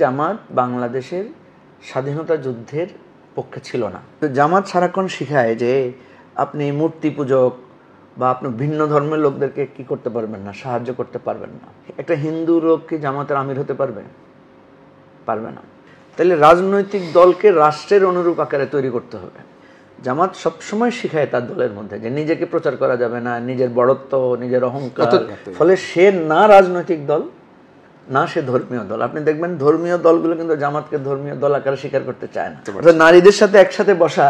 জামাত বাংলাদেশের স্বাধীনতা যুদ্ধের পক্ষে ছিল না। তো জামাত সারাক্ষণ শিখায় যে আপনি মূর্তি পূজক বা আপনি ভিন্ন ধর্মের লোকদেরকে কি করতে পারবেন না, সাহায্য করতে পারবেন না। একটা হিন্দু লোক কি জামাতের আমির হতে পারবে? পারবে না। তাহলে রাজনৈতিক দলকে রাষ্ট্রের অনুরূপ আকারে তৈরি করতে হবে। জামাত সবসময় শিখায় তার দলের মধ্যে যে নিজেকে প্রচার করা যাবে না, নিজের বড়ত্ব, নিজের অহংকার। ফলে সে না রাজনৈতিক দল, না সে ধর্মীয় দল। আপনি দেখবেন ধর্মীয় দলগুলো কিন্তু জামাতকে ধর্মীয় দল আকারে স্বীকার করতে চায় না। নারীদের সাথে একসাথে বসা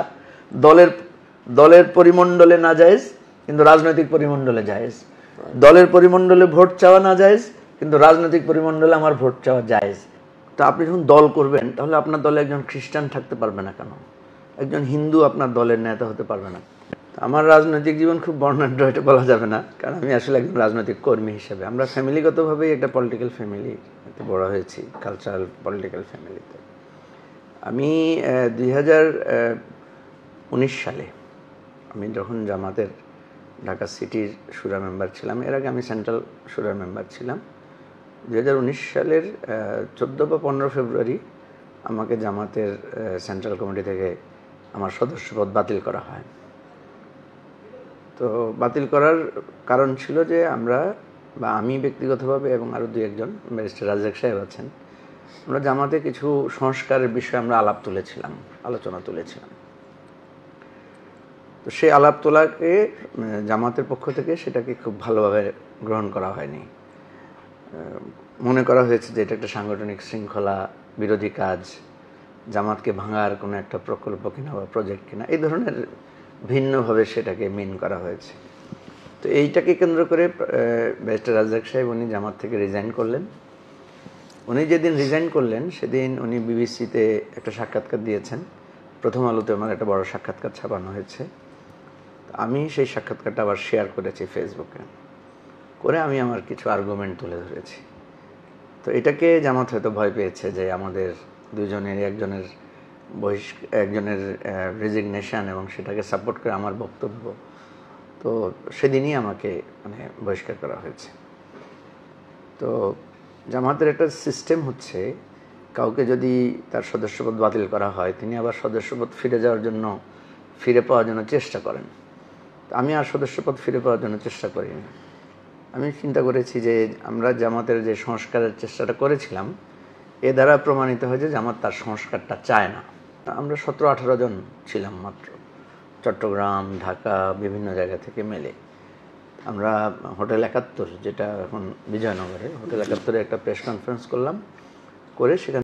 দলের পরিমণ্ডলে না জায়েজ, কিন্তু রাজনৈতিক পরিমণ্ডলে জায়েজ। দলের পরিমণ্ডলে ভোট চাওয়া না জায়েজ, কিন্তু রাজনৈতিক পরিমণ্ডলে আমার ভোট চাওয়া জায়েজ। তো আপনি যখন দল করবেন তাহলে আপনার দলে একজন খ্রিস্টান থাকতে পারবে না কেন? একজন হিন্দু আপনার দলের নেতা হতে পারবে না। আমার রাজনৈতিক জীবন খুব বর্ণাঢ্য, এটা বলা যাবে না, কারণ আমি আসলে একজন রাজনৈতিক কর্মী হিসেবে। আমরা ফ্যামিলিগতভাবেই একটা পলিটিক্যাল ফ্যামিলিতে বড় হয়েছি, কালচারাল পলিটিক্যাল ফ্যামিলিতে। আমি 2019 সালে আমি যখন জামাতের ঢাকা সিটির শুরা মেম্বার ছিলাম, এর আগে আমি সেন্ট্রাল শুরার মেম্বার ছিলাম। 2019 সালের 14 বা 15 ফেব্রুয়ারি আমাকে জামাতের সেন্ট্রাল কমিটি থেকে আমার সদস্যপদ বাতিল করা হয়। তো বাতিল করার কারণ ছিল যে আমি ব্যক্তিগতভাবে এবং আরও দুই একজন, ব্যারিস্টার রাজ্জাক সাহেব আছেন, আমরা জামাতে কিছু সংস্কারের বিষয়ে আমরা আলোচনা তুলেছিলাম। তো সেই আলাপ তোলাকে জামাতের পক্ষ থেকে সেটাকে খুব ভালোভাবে গ্রহণ করা হয়নি। মনে করা হয়েছে যে এটা একটা সাংগঠনিক শৃঙ্খলা বিরোধী কাজ, জামাতকে ভাঙার কোনো একটা প্রকল্প কিনা বা প্রজেক্ট কিনা, এই ধরনের ভিন্নভাবে সেটাকে মিন করা হয়েছে। তো এইটাকে কেন্দ্র করে ব্যারিস্টার রাজ্জাক সাহেব উনি জামাত থেকে রিজাইন করলেন। উনি যেদিন রিজাইন করলেন সেদিন উনি বিবিসিতে একটা সাক্ষাৎকার দিয়েছেন। প্রথম আলোতে আমার একটা বড় সাক্ষাৎকার ছাপানো হয়েছে। আমি সেই সাক্ষাৎকারটা আবার শেয়ার করেছি ফেসবুকে, করে আমি আমার কিছু আর্গুমেন্ট তুলে ধরেছি। তো এটাকে জামাত হয়তো ভয় পেয়েছে যে আমাদের দুজনের একজনের রেজিগনেশন এবং সেটাকে সাপোর্ট করে আমার বক্তব্য, তো সেদিনই আমাকে বহিষ্কার করা হয়েছে। তো জামাতের একটা সিস্টেম হচ্ছে, কাউকে যদি তার সদস্যপদ বাতিল করা হয় তিনি আবার সদস্যপদ ফিরে পাওয়ার জন্য চেষ্টা করেন। আমি আর সদস্যপদ ফিরে পাওয়ার জন্য চেষ্টা করিনি। আমি চিন্তা করেছি যে আমরা জামাতের যে সংস্কারের চেষ্টাটা করেছিলাম এ দ্বারা প্রমাণিত হয় যে জামাত তার সংস্কারটা চায় না। আমরা 17-18 জন ছিলাম মাত্র, চট্টগ্রাম, ঢাকা, বিভিন্ন জায়গা থেকে মেলে। আমরা হোটেল 71, যেটা এখন বিজয়নগরে, হোটেল 71-এ একটা প্রেস কনফারেন্স করলাম, করে সেখানে